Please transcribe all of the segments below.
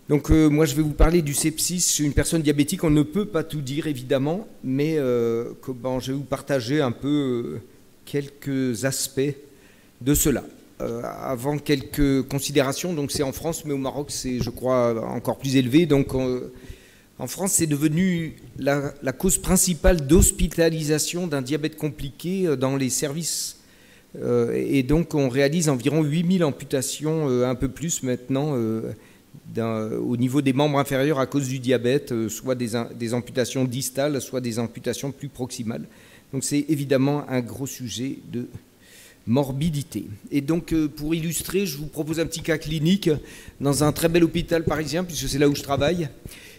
Donc moi je vais vous parler du sepsis. Une personne diabétique, on ne peut pas tout dire évidemment, mais je vais vous partager un peu quelques aspects de cela. Avant quelques considérations, donc c'est en France, mais au Maroc c'est, je crois, encore plus élevé. Donc en France, c'est devenu la cause principale d'hospitalisation d'un diabète compliqué dans les services. Et donc on réalise environ 8000 amputations, un peu plus maintenant, au niveau des membres inférieurs à cause du diabète, soit des amputations distales, soit des amputations plus proximales. Donc c'est évidemment un gros sujet de morbidité. Et donc pour illustrer, je vous propose un petit cas clinique dans un très bel hôpital parisien, puisque c'est là où je travaille.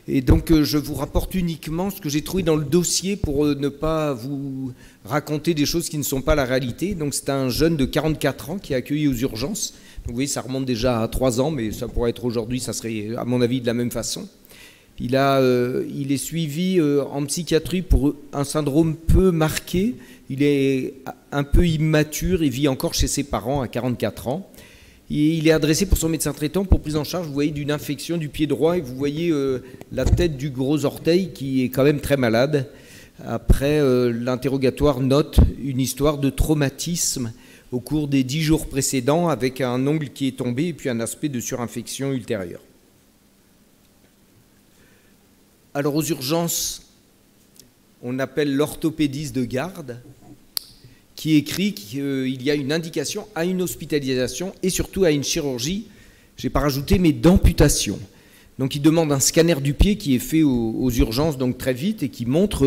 Et donc je vous rapporte uniquement ce que j'ai trouvé dans le dossier pour ne pas vous raconter des choses qui ne sont pas la réalité. Donc c'est un jeune de 44 ans qui est accueilli aux urgences. Donc, vous voyez, ça remonte déjà à 3 ans, mais ça pourrait être aujourd'hui, ça serait à mon avis de la même façon. Il est suivi en psychiatrie pour un syndrome peu marqué. Il est un peu immature, il vit encore chez ses parents à 44 ans. Et il est adressé pour son médecin traitant pour prise en charge, vous voyez, d'une infection du pied droit. Et vous voyez la tête du gros orteil qui est quand même très malade. Après, l'interrogatoire note une histoire de traumatisme au cours des 10 jours précédents avec un ongle qui est tombé et puis un aspect de surinfection ultérieure. Alors aux urgences, on appelle l'orthopédiste de garde qui écrit qu'il y a une indication à une hospitalisation et surtout à une chirurgie, je n'ai pas rajouté, mais d'amputation. Donc il demande un scanner du pied qui est fait aux urgences donc très vite et qui montre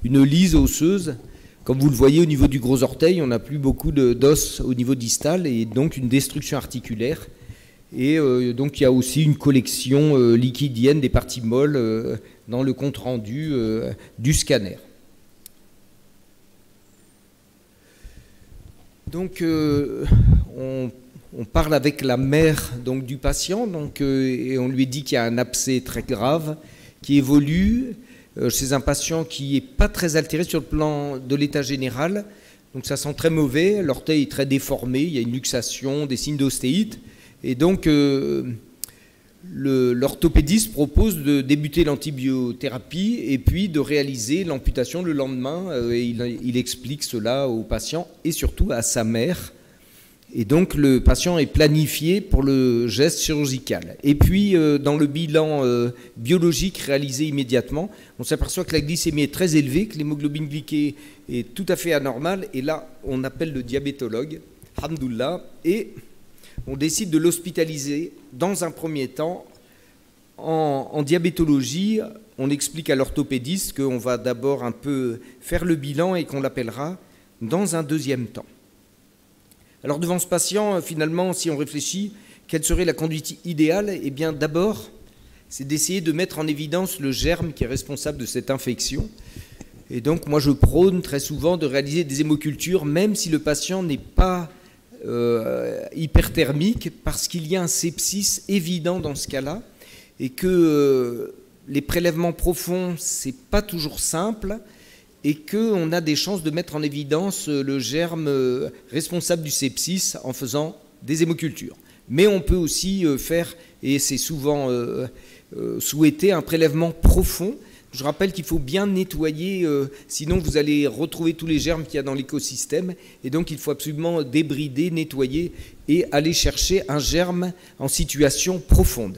une lise osseuse. Comme vous le voyez au niveau du gros orteil, on n'a plus beaucoup d'os au niveau distal et donc une destruction articulaire. Et donc il y a aussi une collection liquidienne des parties molles dans le compte-rendu du scanner. Donc on parle avec la mère donc, du patient et on lui dit qu'il y a un abcès très grave qui évolue chez un patient qui n'est pas très altéré sur le plan de l'état général. Donc ça sent très mauvais, l'orteil est très déformé, il y a une luxation, des signes d'ostéite. Et donc l'orthopédiste propose de débuter l'antibiothérapie et puis de réaliser l'amputation le lendemain. Et il explique cela au patient et surtout à sa mère. Et donc le patient est planifié pour le geste chirurgical. Et puis dans le bilan biologique réalisé immédiatement, on s'aperçoit que la glycémie est très élevée, que l'hémoglobine glyquée est tout à fait anormale. Et là, on appelle le diabétologue, Hamdoullah, et on décide de l'hospitaliser dans un premier temps en diabétologie. On explique à l'orthopédiste qu'on va d'abord un peu faire le bilan et qu'on l'appellera dans un deuxième temps. Alors devant ce patient, finalement, si on réfléchit, quelle serait la conduite idéale? Eh bien d'abord, c'est d'essayer de mettre en évidence le germe qui est responsable de cette infection. Et donc moi je prône très souvent de réaliser des hémocultures, même si le patient n'est pas hyperthermique, parce qu'il y a un sepsis évident dans ce cas-là, et que les prélèvements profonds, c'est pas toujours simple, et qu'on a des chances de mettre en évidence le germe responsable du sepsis en faisant des hémocultures. Mais on peut aussi faire, et c'est souvent souhaité, un prélèvement profond. Je rappelle qu'il faut bien nettoyer, sinon vous allez retrouver tous les germes qu'il y a dans l'écosystème. Et donc il faut absolument débrider, nettoyer et aller chercher un germe en situation profonde.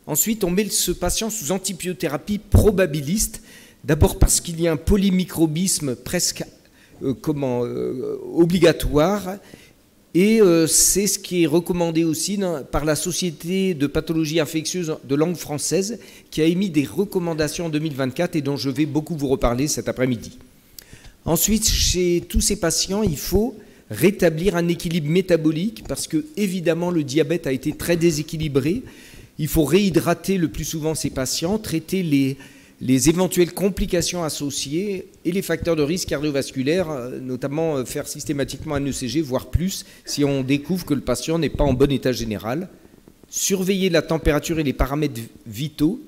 Ensuite, on met ce patient sous antibiothérapie probabiliste. D'abord parce qu'il y a un polymicrobisme presque obligatoire. Et c'est ce qui est recommandé aussi par la Société de pathologie infectieuse de langue française qui a émis des recommandations en 2024 et dont je vais beaucoup vous reparler cet après-midi. Ensuite, chez tous ces patients, il faut rétablir un équilibre métabolique parce que, évidemment, le diabète a été très déséquilibré. Il faut réhydrater le plus souvent ces patients, traiter les éventuelles complications associées et les facteurs de risque cardiovasculaire, notamment faire systématiquement un ECG, voire plus, si on découvre que le patient n'est pas en bon état général, surveiller la température et les paramètres vitaux,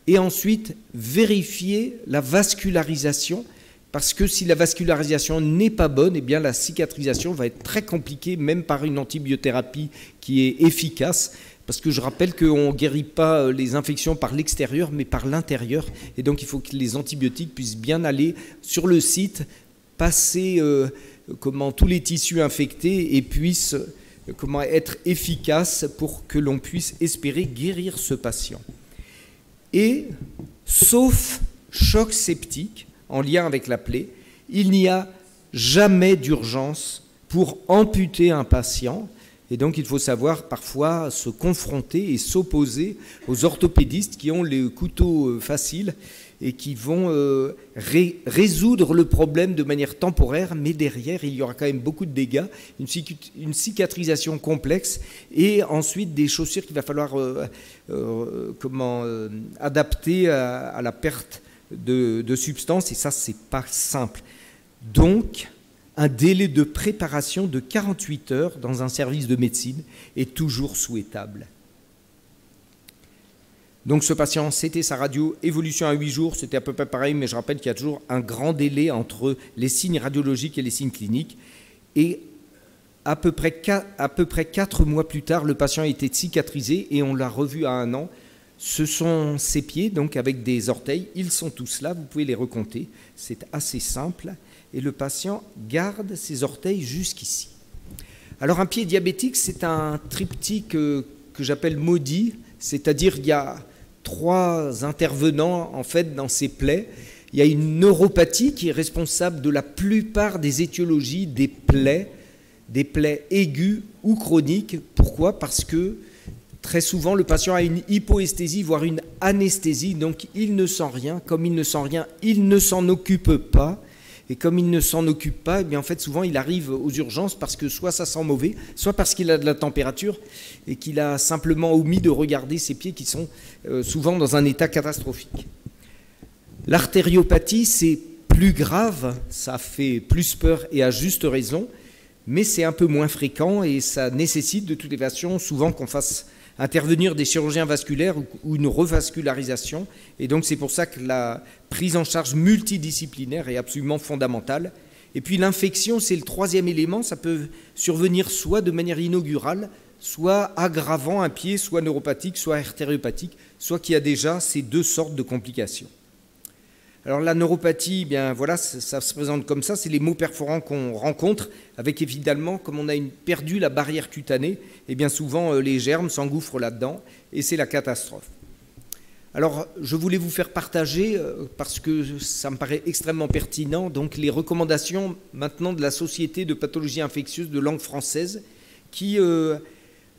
et ensuite vérifier la vascularisation, parce que si la vascularisation n'est pas bonne, eh bien la cicatrisation va être très compliquée, même par une antibiothérapie qui est efficace. Parce que je rappelle qu'on ne guérit pas les infections par l'extérieur, mais par l'intérieur. Et donc, il faut que les antibiotiques puissent bien aller sur le site, passer tous les tissus infectés et puissent être efficaces pour que l'on puisse espérer guérir ce patient. Et, sauf choc septique, en lien avec la plaie, il n'y a jamais d'urgence pour amputer un patient. Et donc, il faut savoir parfois se confronter et s'opposer aux orthopédistes qui ont les couteaux faciles et qui vont résoudre le problème de manière temporaire, mais derrière, il y aura quand même beaucoup de dégâts, une cicatrisation complexe et ensuite des chaussures qu'il va falloir adapter à la perte de substances, et ça, c'est pas simple. Donc, un délai de préparation de 48 heures dans un service de médecine est toujours souhaitable. Donc ce patient, c'était sa radio, évolution à 8 jours, c'était à peu près pareil, mais je rappelle qu'il y a toujours un grand délai entre les signes radiologiques et les signes cliniques. Et à peu près 4 mois plus tard, le patient a été cicatrisé et on l'a revu à 1 an. Ce sont ses pieds, donc avec des orteils, ils sont tous là, vous pouvez les recompter, c'est assez simple. Et le patient garde ses orteils jusqu'ici. Alors un pied diabétique, c'est un triptyque que j'appelle maudit, c'est-à-dire il y a 3 intervenants en fait dans ces plaies. Il y a une neuropathie qui est responsable de la plupart des étiologies des plaies aiguës ou chroniques. Pourquoi? Parce que très souvent le patient a une hypoesthésie, voire une anesthésie, donc il ne sent rien. Comme il ne sent rien, il ne s'en occupe pas. Et comme il ne s'en occupe pas, eh bien en fait, souvent, il arrive aux urgences parce que soit ça sent mauvais, soit parce qu'il a de la température et qu'il a simplement omis de regarder ses pieds qui sont souvent dans un état catastrophique. L'artériopathie, c'est plus grave, ça fait plus peur et à juste raison, mais c'est un peu moins fréquent et ça nécessite de toutes les façons souvent qu'on fasse intervenir des chirurgiens vasculaires ou une revascularisation. Et donc c'est pour ça que la prise en charge multidisciplinaire est absolument fondamentale. Et puis l'infection, c'est le 3e élément. Ça peut survenir soit de manière inaugurale, soit aggravant un pied, soit neuropathique, soit artériopathique, soit qu'il y a déjà ces 2 sortes de complications. Alors la neuropathie, bien voilà, ça se présente comme ça, c'est les maux perforants qu'on rencontre, avec évidemment, comme on a perdu la barrière cutanée, et bien souvent les germes s'engouffrent là-dedans, et c'est la catastrophe. Alors je voulais vous faire partager, parce que ça me paraît extrêmement pertinent, donc les recommandations maintenant de la Société de pathologie infectieuse de langue française, qui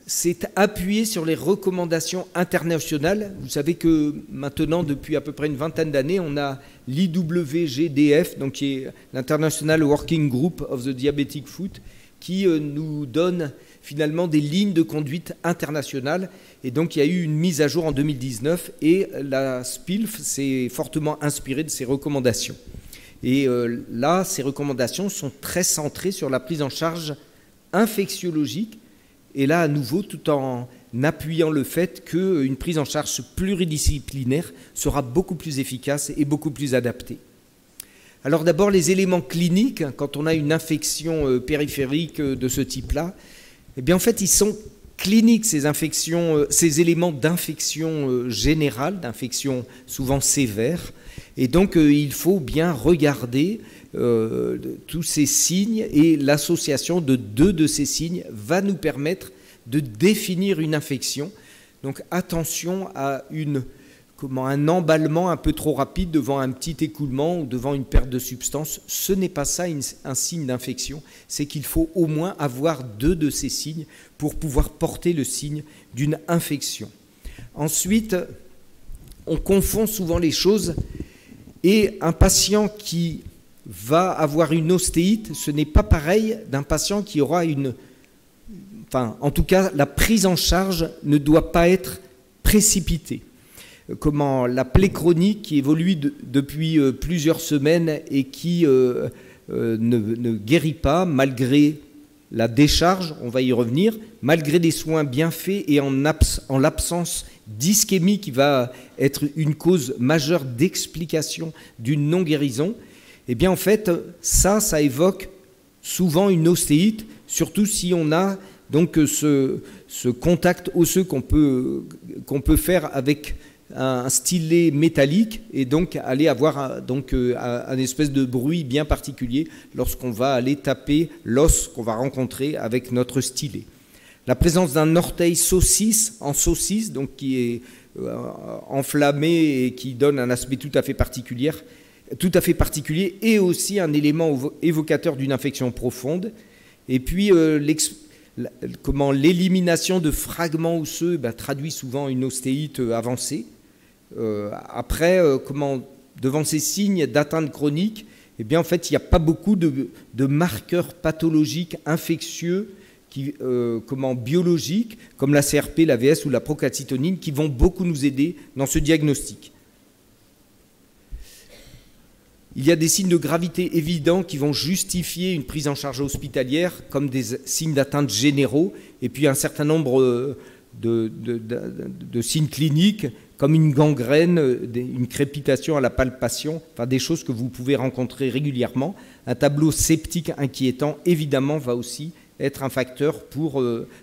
s'est appuyé sur les recommandations internationales. Vous savez que maintenant, depuis à peu près une vingtaine d'années, on a l'IWGDF, donc qui est l'International Working Group of the Diabetic Foot, qui nous donne finalement des lignes de conduite internationales. Et donc il y a eu une mise à jour en 2019 et la SPILF s'est fortement inspirée de ces recommandations. Et là, ces recommandations sont très centrées sur la prise en charge infectiologique. Et là, à nouveau, tout en appuyant le fait qu'une prise en charge pluridisciplinaire sera beaucoup plus efficace et beaucoup plus adaptée. Alors d'abord, les éléments cliniques, quand on a une infection périphérique de ce type-là, eh bien en fait, ils sont cliniques, ces infections, ces éléments d'infection générale, d'infection souvent sévère. Et donc, il faut bien regarder tous ces signes, et l'association de 2 de ces signes va nous permettre de définir une infection. Donc attention à un emballement un peu trop rapide devant un petit écoulement ou devant une perte de substance. Ce n'est pas ça un signe d'infection, c'est qu'il faut au moins avoir 2 de ces signes pour pouvoir porter le signe d'une infection. Ensuite, on confond souvent les choses, et un patient qui va avoir une ostéite, ce n'est pas pareil d'un patient qui aura en tout cas, la prise en charge ne doit pas être précipitée. La plaie chronique qui évolue depuis plusieurs semaines et qui ne guérit pas malgré la décharge, on va y revenir, malgré des soins bien faits et en l'absence d'ischémie qui va être une cause majeure d'explication d'une non-guérison. Eh bien, en fait, ça évoque souvent une ostéite, surtout si on a Donc ce contact osseux qu'on peut faire avec un stylet métallique et donc aller avoir un espèce de bruit bien particulier lorsqu'on va aller taper l'os qu'on va rencontrer avec notre stylet. La présence d'un orteil en saucisse, donc qui est enflammé et qui donne un aspect tout à fait particulier, et aussi un élément évocateur d'une infection profonde. Et puis l'élimination de fragments osseux traduit souvent une ostéite avancée. Devant ces signes d'atteinte chronique, en fait, il n'y a pas beaucoup de marqueurs pathologiques infectieux biologiques, comme la CRP, l'AVS ou la procalcitonine, qui vont beaucoup nous aider dans ce diagnostic. Il y a des signes de gravité évidents qui vont justifier une prise en charge hospitalière, comme des signes d'atteinte généraux, et puis un certain nombre de signes cliniques, comme une gangrène, une crépitation à la palpation, enfin des choses que vous pouvez rencontrer régulièrement. Un tableau septique inquiétant, évidemment, va aussi être un facteur pour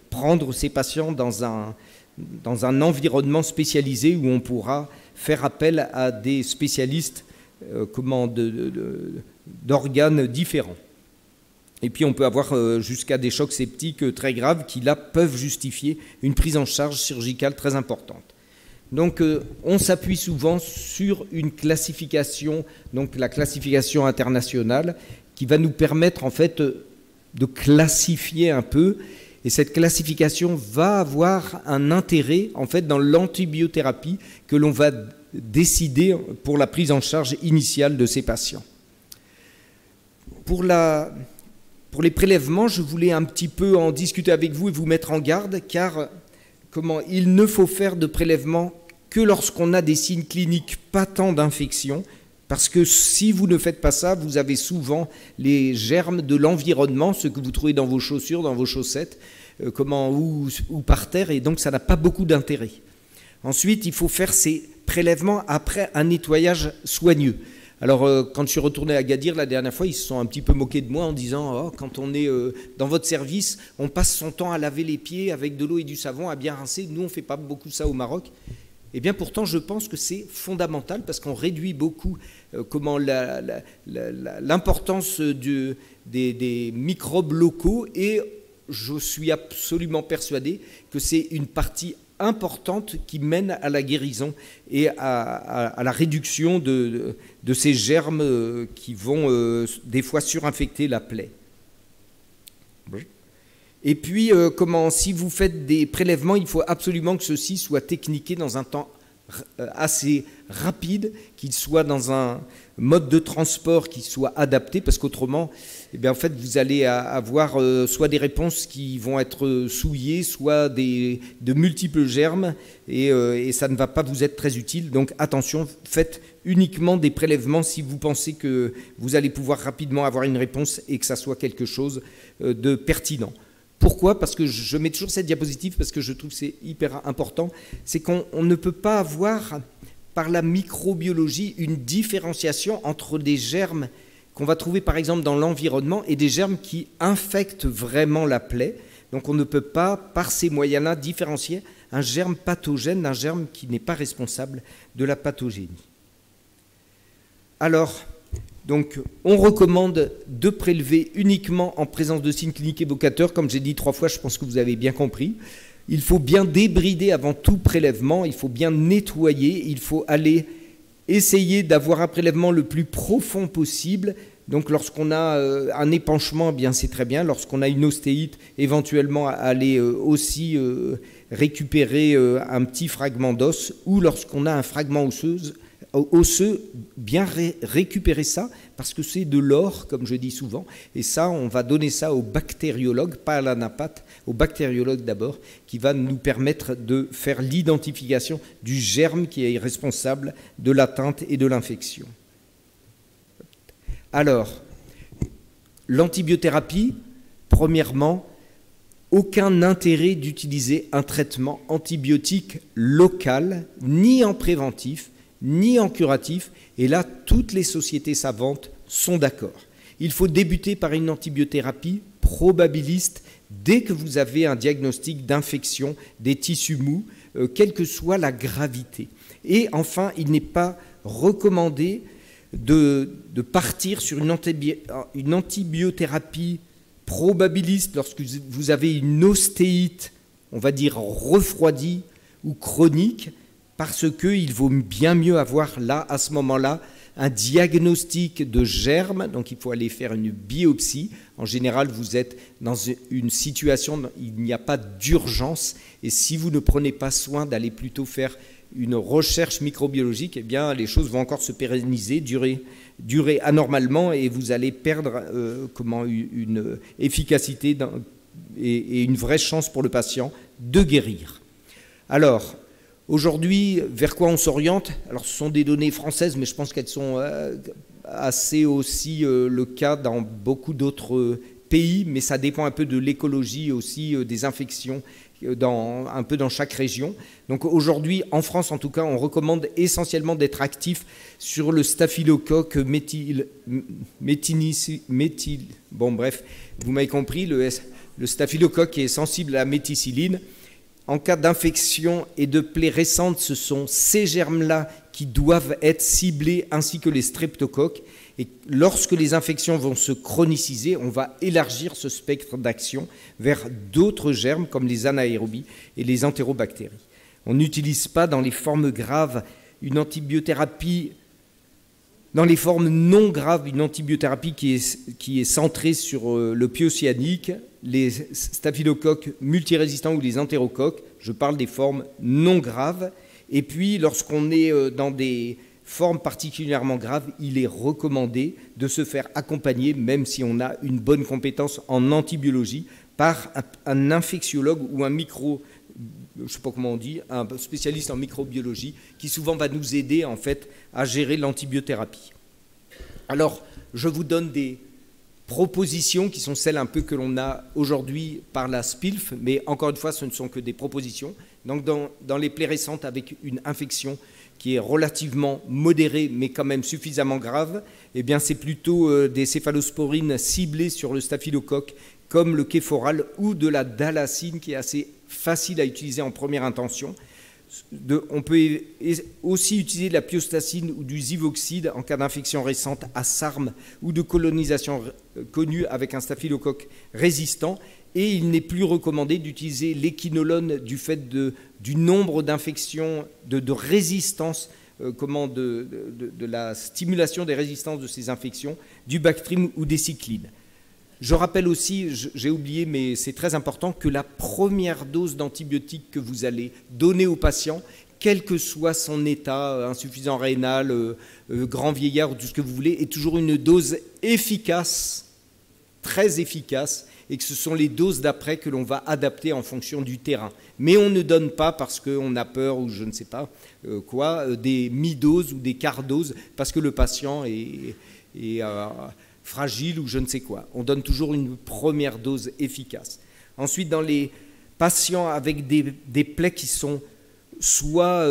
prendre ces patients dans un environnement spécialisé où on pourra faire appel à des spécialistes d'organes différents. Et puis on peut avoir jusqu'à des chocs septiques très graves qui là peuvent justifier une prise en charge chirurgicale très importante. Donc on s'appuie souvent sur une classification, donc la classification internationale, qui va nous permettre en fait de classifier un peu, et cette classification va avoir un intérêt en fait dans l'antibiothérapie que l'on va décider pour la prise en charge initiale de ces patients. Pour les prélèvements, je voulais un petit peu en discuter avec vous et vous mettre en garde, car il ne faut faire de prélèvement que lorsqu'on a des signes cliniques patents d'infection, parce que si vous ne faites pas ça, vous avez souvent les germes de l'environnement, ce que vous trouvez dans vos chaussures, dans vos chaussettes, ou par terre, et donc ça n'a pas beaucoup d'intérêt. Ensuite, il faut faire ces prélèvements après un nettoyage soigneux. Alors, quand je suis retourné à Agadir la dernière fois, ils se sont un petit peu moqués de moi en disant « Oh, quand on est dans votre service, on passe son temps à laver les pieds avec de l'eau et du savon, à bien rincer. Nous, on ne fait pas beaucoup ça au Maroc. » Eh bien, pourtant, je pense que c'est fondamental parce qu'on réduit beaucoup l'importance des microbes locaux, et je suis absolument persuadé que c'est une partie importante qui mène à la guérison et à la réduction de ces germes qui vont des fois surinfecter la plaie. Et puis, si vous faites des prélèvements, il faut absolument que ceux-ci soient techniqués dans un temps assez rapide, qu'ils soient dans un mode de transport qui soit adapté, parce qu'autrement, en fait, vous allez avoir soit des réponses qui vont être souillées, soit de multiples germes, et ça ne va pas vous être très utile. Donc attention, faites uniquement des prélèvements si vous pensez que vous allez pouvoir rapidement avoir une réponse et que ça soit quelque chose de pertinent. Pourquoi ? Parce que je mets toujours cette diapositive, parce que je trouve que c'est hyper important. C'est qu'on ne peut pas avoir, par la microbiologie, une différenciation entre des germes qu'on va trouver par exemple dans l'environnement et des germes qui infectent vraiment la plaie. Donc on ne peut pas, par ces moyens-là, différencier un germe pathogène d'un germe qui n'est pas responsable de la pathogénie. Alors, donc, on recommande de prélever uniquement en présence de signes cliniques évocateurs. Comme j'ai dit 3 fois, je pense que vous avez bien compris. Il faut bien débrider avant tout prélèvement, il faut bien nettoyer, il faut aller essayer d'avoir un prélèvement le plus profond possible. Donc lorsqu'on a un épanchement, bien c'est très bien. Lorsqu'on a une ostéite, éventuellement aller aussi récupérer un petit fragment d'os, ou lorsqu'on a un fragment osseux, bien récupérer ça, parce que c'est de l'or, comme je dis souvent, et ça, on va donner ça au bactériologue, pas à l'anapathe, au bactériologue d'abord, qui va nous permettre de faire l'identification du germe qui est responsable de l'atteinte et de l'infection. Alors, l'antibiothérapie, premièrement, aucun intérêt d'utiliser un traitement antibiotique local, ni en préventif, ni en curatif, et là, toutes les sociétés savantes sont d'accord. Il faut débuter par une antibiothérapie probabiliste dès que vous avez un diagnostic d'infection des tissus mous, quelle que soit la gravité. Et enfin, il n'est pas recommandé de partir sur une antibiothérapie probabiliste lorsque vous avez une ostéite, on va dire refroidie ou chronique, parce qu'il vaut bien mieux avoir là, à ce moment-là, un diagnostic de germe. Donc il faut aller faire une biopsie. En général, vous êtes dans une situation, il n'y a pas d'urgence, et si vous ne prenez pas soin d'aller plutôt faire une recherche microbiologique, eh bien, les choses vont encore se pérenniser, durer anormalement, et vous allez perdre une efficacité et une vraie chance pour le patient de guérir. Alors, aujourd'hui, vers quoi on s'oriente? Alors, ce sont des données françaises, mais je pense qu'elles sont assez aussi le cas dans beaucoup d'autres pays, mais ça dépend un peu de l'écologie aussi, des infections, un peu dans chaque région. Donc aujourd'hui, en France en tout cas, on recommande essentiellement d'être actif sur le staphylocoque bon bref, vous m'avez compris, le staphylocoque est sensible à la méticilline. En cas d'infection et de plaies récentes, ce sont ces germes-là qui doivent être ciblés, ainsi que les streptocoques. Et lorsque les infections vont se chroniciser, on va élargir ce spectre d'action vers d'autres germes comme les anaérobies et les entérobactéries. On n'utilise pas dans les formes graves une antibiothérapie, dans les formes non graves, une antibiothérapie qui est centrée sur le pyocyannique, les staphylocoques multirésistants ou les entérocoques. Je parle des formes non graves. Et puis, lorsqu'on est dans des formes particulièrement graves, il est recommandé de se faire accompagner, même si on a une bonne compétence en antibiologie, par un infectiologue ou un je ne sais pas comment on dit, un spécialiste en microbiologie, qui souvent va nous aider en fait à gérer l'antibiothérapie. Alors, je vous donne des propositions qui sont celles un peu que l'on a aujourd'hui par la SPILF, mais encore une fois, ce ne sont que des propositions. Donc, dans les plaies récentes avec une infection qui est relativement modérée, mais quand même suffisamment grave, eh bien, c'est plutôt des céphalosporines ciblées sur le staphylocoque, comme le kéforal ou de la dalacine, qui est assez facile à utiliser en première intention. On peut aussi utiliser de la piostacine ou du zivoxide en cas d'infection récente à SARM ou de colonisation connue avec un staphylocoque résistant. Et il n'est plus recommandé d'utiliser l'équinolone du fait du nombre d'infections, de résistance, de la stimulation des résistances de ces infections, du Bactrim ou des cyclines. Je rappelle aussi, j'ai oublié, mais c'est très important, que la première dose d'antibiotiques que vous allez donner au patient, quel que soit son état, insuffisant rénal, grand vieillard ou tout ce que vous voulez, est toujours une dose efficace, très efficace, et que ce sont les doses d'après que l'on va adapter en fonction du terrain. Mais on ne donne pas parce qu'on a peur ou je ne sais pas quoi, des mi-doses ou des quarts-doses parce que le patient est fragile ou je ne sais quoi. On donne toujours une première dose efficace. Ensuite, dans les patients avec des plaies qui sont soit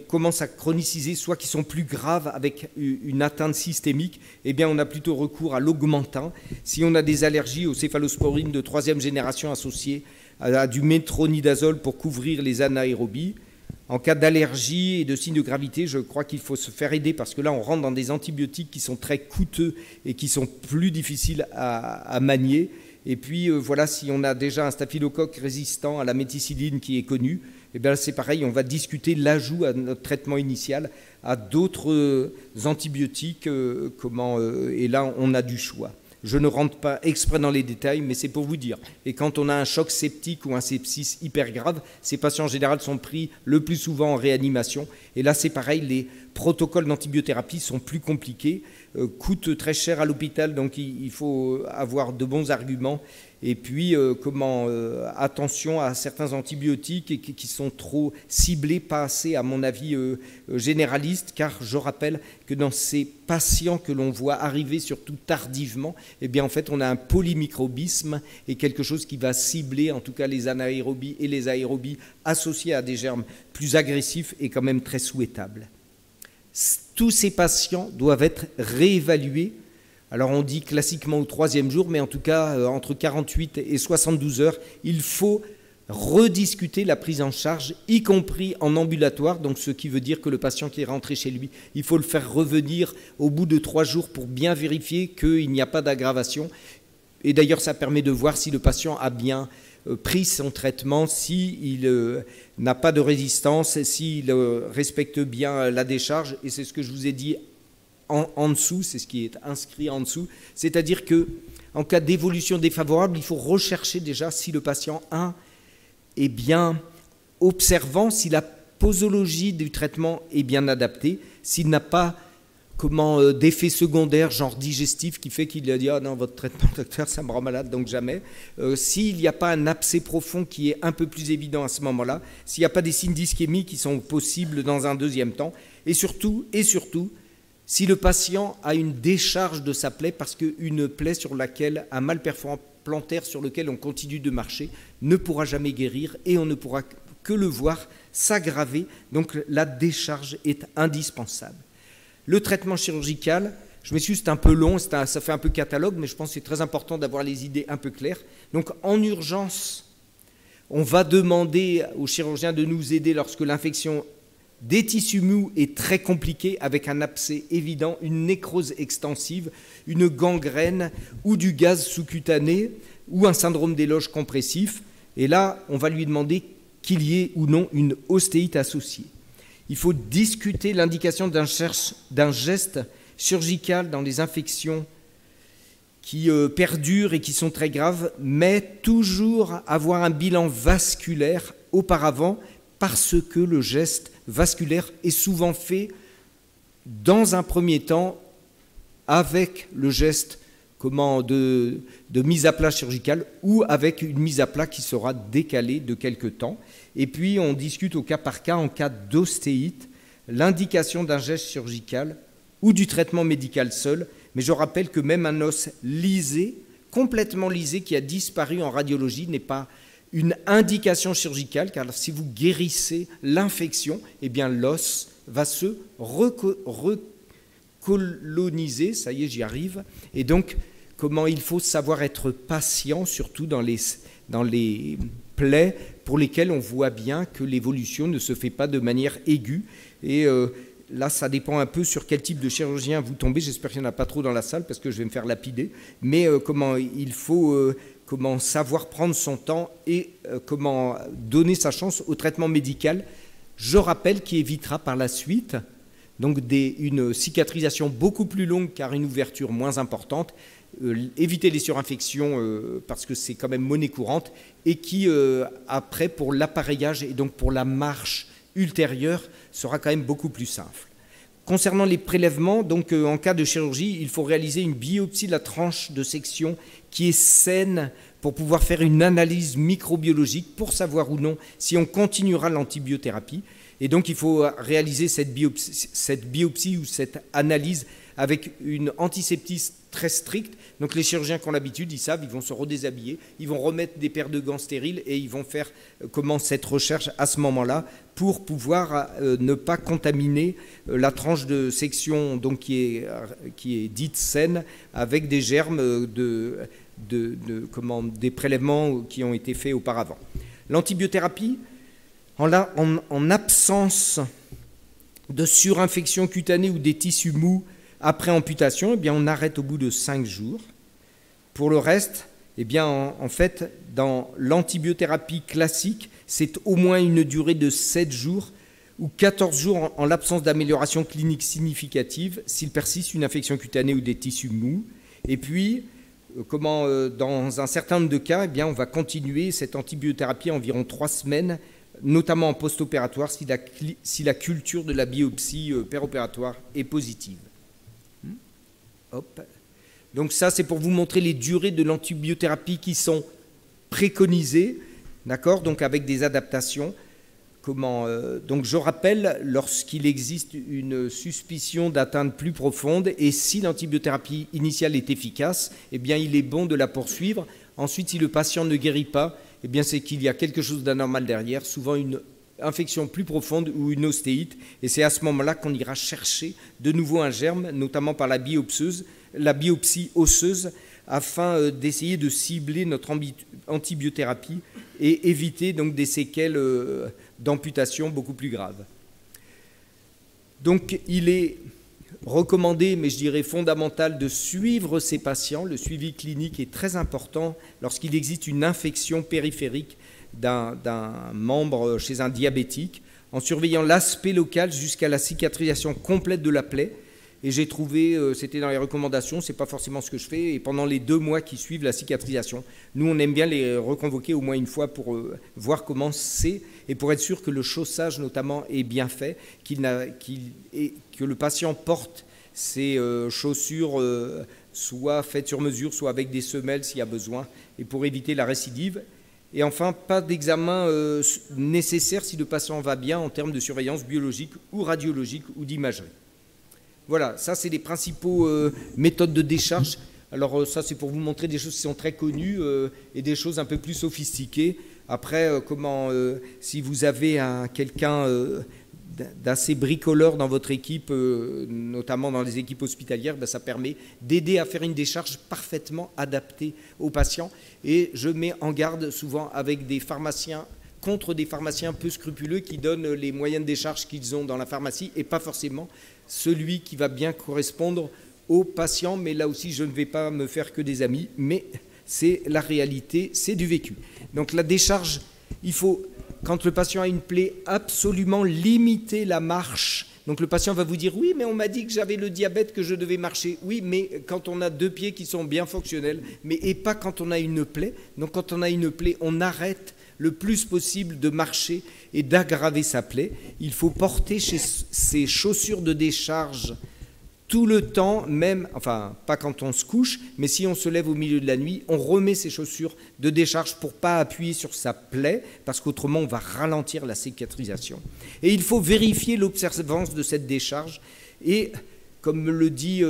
commencent à chroniciser, soit qui sont plus graves avec une atteinte systémique, eh bien on a plutôt recours à l'augmentin. Si on a des allergies aux céphalosporines de 3e génération associées à du métronidazole pour couvrir les anaérobies, en cas d'allergie et de signes de gravité, je crois qu'il faut se faire aider parce que là on rentre dans des antibiotiques qui sont très coûteux et qui sont plus difficiles à manier. Et puis voilà, si on a déjà un staphylocoque résistant à la méticilline qui est connu, eh bien c'est pareil, on va discuter l'ajout à notre traitement initial à d'autres antibiotiques, et là on a du choix. Je ne rentre pas exprès dans les détails, mais c'est pour vous dire. Et quand on a un choc septique ou un sepsis hyper grave, ces patients en général sont pris le plus souvent en réanimation. Et là c'est pareil, les protocoles d'antibiothérapie sont plus compliqués, coûtent très cher à l'hôpital, donc il faut avoir de bons arguments. Et puis, attention à certains antibiotiques qui sont trop ciblés, pas assez, à mon avis, généralistes, car je rappelle que dans ces patients que l'on voit arriver, surtout tardivement, eh bien, en fait, on a un polymicrobisme et quelque chose qui va cibler, en tout cas, les anaérobies et les aérobies associés à des germes plus agressifs et quand même très souhaitables. Tous ces patients doivent être réévalués Alors on dit classiquement au 3e jour, mais en tout cas entre 48 et 72 heures, il faut rediscuter la prise en charge, y compris en ambulatoire, donc ce qui veut dire que le patient qui est rentré chez lui, il faut le faire revenir au bout de 3 jours pour bien vérifier qu'il n'y a pas d'aggravation. Et d'ailleurs, ça permet de voir si le patient a bien pris son traitement, s'il n'a pas de résistance, s'il respecte bien la décharge. Et c'est ce que je vous ai dit en dessous, c'est ce qui est inscrit en dessous. C'est-à-dire qu'en cas d'évolution défavorable, il faut rechercher déjà si le patient est bien observant, si la posologie du traitement est bien adaptée, s'il n'a pas d'effet secondaire, genre digestif, qui fait qu'il a dit « Ah non, votre traitement, docteur, ça me rend malade, donc jamais ». S'il n'y a pas un abcès profond qui est un peu plus évident à ce moment-là, s'il n'y a pas des signes d'ischémie qui sont possibles dans un deuxième temps, et surtout, si le patient a une décharge de sa plaie, parce qu'une plaie sur laquelle, un mal perforant plantaire sur lequel on continue de marcher, ne pourra jamais guérir et on ne pourra que le voir s'aggraver. Donc la décharge est indispensable. Le traitement chirurgical, je m'excuse, c'est un peu long, ça fait un peu catalogue, mais je pense que c'est très important d'avoir les idées un peu claires. Donc en urgence, on va demander au chirurgien de nous aider lorsque l'infection des tissus mous est très compliquée, avec un abcès évident, une nécrose extensive, une gangrène ou du gaz sous-cutané ou un syndrome des loges compressif. Et là, on va lui demander qu'il y ait ou non une ostéite associée. Il faut discuter l'indication d'un geste chirurgical dans les infections qui perdurent et qui sont très graves, mais toujours avoir un bilan vasculaire auparavant, parce que le geste vasculaire est souvent fait dans un premier temps avec le geste de mise à plat chirurgicale ou avec une mise à plat qui sera décalée de quelque temps. Et puis on discute au cas par cas, en cas d'ostéite, l'indication d'un geste chirurgical ou du traitement médical seul. Mais je rappelle que même un os lisé, complètement lisé, qui a disparu en radiologie, n'est pas une indication chirurgicale, car si vous guérissez l'infection, eh bien l'os va se recoloniser, ça y est, j'y arrive. Et donc, comment il faut savoir être patient, surtout dans les plaies pour lesquelles on voit bien que l'évolution ne se fait pas de manière aiguë. Et là, ça dépend un peu sur quel type de chirurgien vous tombez. J'espère qu'il n'y en a pas trop dans la salle, parce que je vais me faire lapider. Mais comment il faut... comment savoir prendre son temps et comment donner sa chance au traitement médical, je rappelle, qui évitera par la suite donc une cicatrisation beaucoup plus longue car une ouverture moins importante, éviter les surinfections parce que c'est quand même monnaie courante, et qui après pour l'appareillage et donc pour la marche ultérieure sera quand même beaucoup plus simple. Concernant les prélèvements, donc en cas de chirurgie, il faut réaliser une biopsie de la tranche de section qui est saine pour pouvoir faire une analyse microbiologique pour savoir ou non si on continuera l'antibiothérapie. Et donc il faut réaliser cette biopsie ou cette analyse avec une antiseptie très stricte. Donc les chirurgiens qui ont l'habitude, ils savent, ils vont se redéshabiller, ils vont remettre des paires de gants stériles et ils vont faire cette recherche à ce moment-là pour pouvoir ne pas contaminer la tranche de section donc, qui est dite saine avec des germes des prélèvements qui ont été faits auparavant. L'antibiothérapie, en absence de surinfection cutanée ou des tissus mous après amputation, eh bien on arrête au bout de 5 jours. Pour le reste, eh bien en fait, dans l'antibiothérapie classique, c'est au moins une durée de 7 jours ou 14 jours en l'absence d'amélioration clinique significative s'il persiste une infection cutanée ou des tissus mous. Et puis, dans un certain nombre de cas, eh bien, on va continuer cette antibiothérapie environ 3 semaines, notamment en post-opératoire, si la culture de la biopsie péropératoire est positive. Hop. Donc ça, c'est pour vous montrer les durées de l'antibiothérapie qui sont préconisées, d'accord, donc avec des adaptations. Donc je rappelle, lorsqu'il existe une suspicion d'atteinte plus profonde et si l'antibiothérapie initiale est efficace, eh bien il est bon de la poursuivre. Ensuite, si le patient ne guérit pas, eh bien c'est qu'il y a quelque chose d'anormal derrière, souvent une infection plus profonde ou une ostéite. Et c'est à ce moment-là qu'on ira chercher de nouveau un germe, notamment par la biopseuse, la biopsie osseuse afin d'essayer de cibler notre antibiothérapie et éviter donc des séquelles d'amputation beaucoup plus graves. Donc il est recommandé, mais je dirais fondamental, de suivre ces patients. Le suivi clinique est très important lorsqu'il existe une infection périphérique d'un membre chez un diabétique, en surveillant l'aspect local jusqu'à la cicatrisation complète de la plaie. Et j'ai trouvé, c'était dans les recommandations, c'est pas forcément ce que je fais, et pendant les 2 mois qui suivent la cicatrisation, nous on aime bien les reconvoquer au moins une fois pour voir comment c'est, et pour être sûr que le chaussage notamment est bien fait, que le patient porte ses chaussures soit faites sur mesure, soit avec des semelles s'il y a besoin, et pour éviter la récidive. Et enfin, pas d'examen nécessaire si le patient va bien en termes de surveillance biologique ou radiologique ou d'imagerie. Voilà, ça c'est les principaux méthodes de décharge. Alors ça c'est pour vous montrer des choses qui sont très connues et des choses un peu plus sophistiquées. Après, si vous avez quelqu'un d'assez bricoleur dans votre équipe, notamment dans les équipes hospitalières, ça permet d'aider à faire une décharge parfaitement adaptée aux patients. Et je mets en garde souvent avec des pharmaciens, contre des pharmaciens peu scrupuleux qui donnent les moyens de décharge qu'ils ont dans la pharmacie et pas forcément celui qui va bien correspondre aux patients. Mais là aussi, je ne vais pas me faire que des amis, mais c'est la réalité, c'est du vécu. Donc la décharge, il faut, quand le patient a une plaie, absolument limiter la marche. Donc le patient va vous dire « Oui, mais on m'a dit que j'avais le diabète, que je devais marcher. » Oui, mais quand on a 2 pieds qui sont bien fonctionnels, et pas quand on a une plaie. Donc quand on a une plaie, on arrête le plus possible de marcher et d'aggraver sa plaie. Il faut porter ses chaussures de décharge tout le temps, même, enfin pas quand on se couche, mais si on se lève au milieu de la nuit, on remet ses chaussures de décharge pour ne pas appuyer sur sa plaie, parce qu'autrement on va ralentir la cicatrisation. Et il faut vérifier l'observance de cette décharge, et comme le dit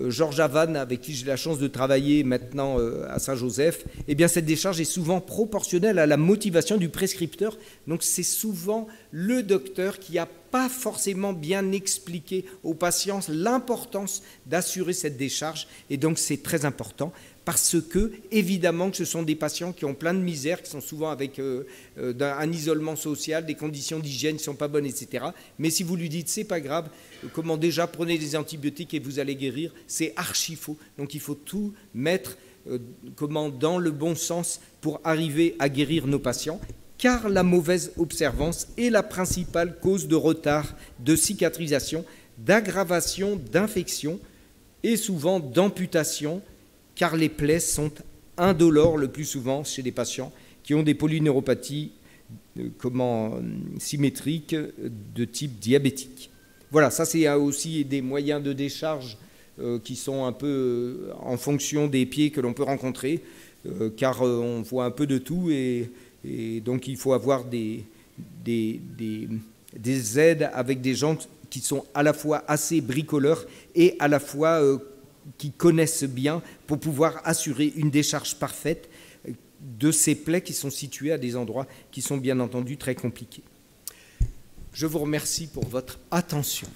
Georges Havane, avec qui j'ai la chance de travailler maintenant à Saint-Joseph, eh bien cette décharge est souvent proportionnelle à la motivation du prescripteur. Donc c'est souvent le docteur qui n'a pas forcément bien expliqué aux patients l'importance d'assurer cette décharge. Et donc c'est très important parce que, évidemment, que ce sont des patients qui ont plein de misère, qui sont souvent avec un isolement social, des conditions d'hygiène qui ne sont pas bonnes, etc. Mais si vous lui dites, c'est pas grave, comment déjà, prenez des antibiotiques et vous allez guérir, c'est archi faux. Donc il faut tout mettre dans le bon sens pour arriver à guérir nos patients, car la mauvaise observance est la principale cause de retard, de cicatrisation, d'aggravation, d'infection et souvent d'amputation, car les plaies sont indolores le plus souvent chez les patients qui ont des polyneuropathies symétriques de type diabétique. Voilà, ça c'est aussi des moyens de décharge qui sont un peu en fonction des pieds que l'on peut rencontrer, car on voit un peu de tout et donc il faut avoir des aides avec des gens qui sont à la fois assez bricoleurs et à la fois qui connaissent bien pour pouvoir assurer une décharge parfaite de ces plaies qui sont situées à des endroits qui sont bien entendu très compliqués. Je vous remercie pour votre attention.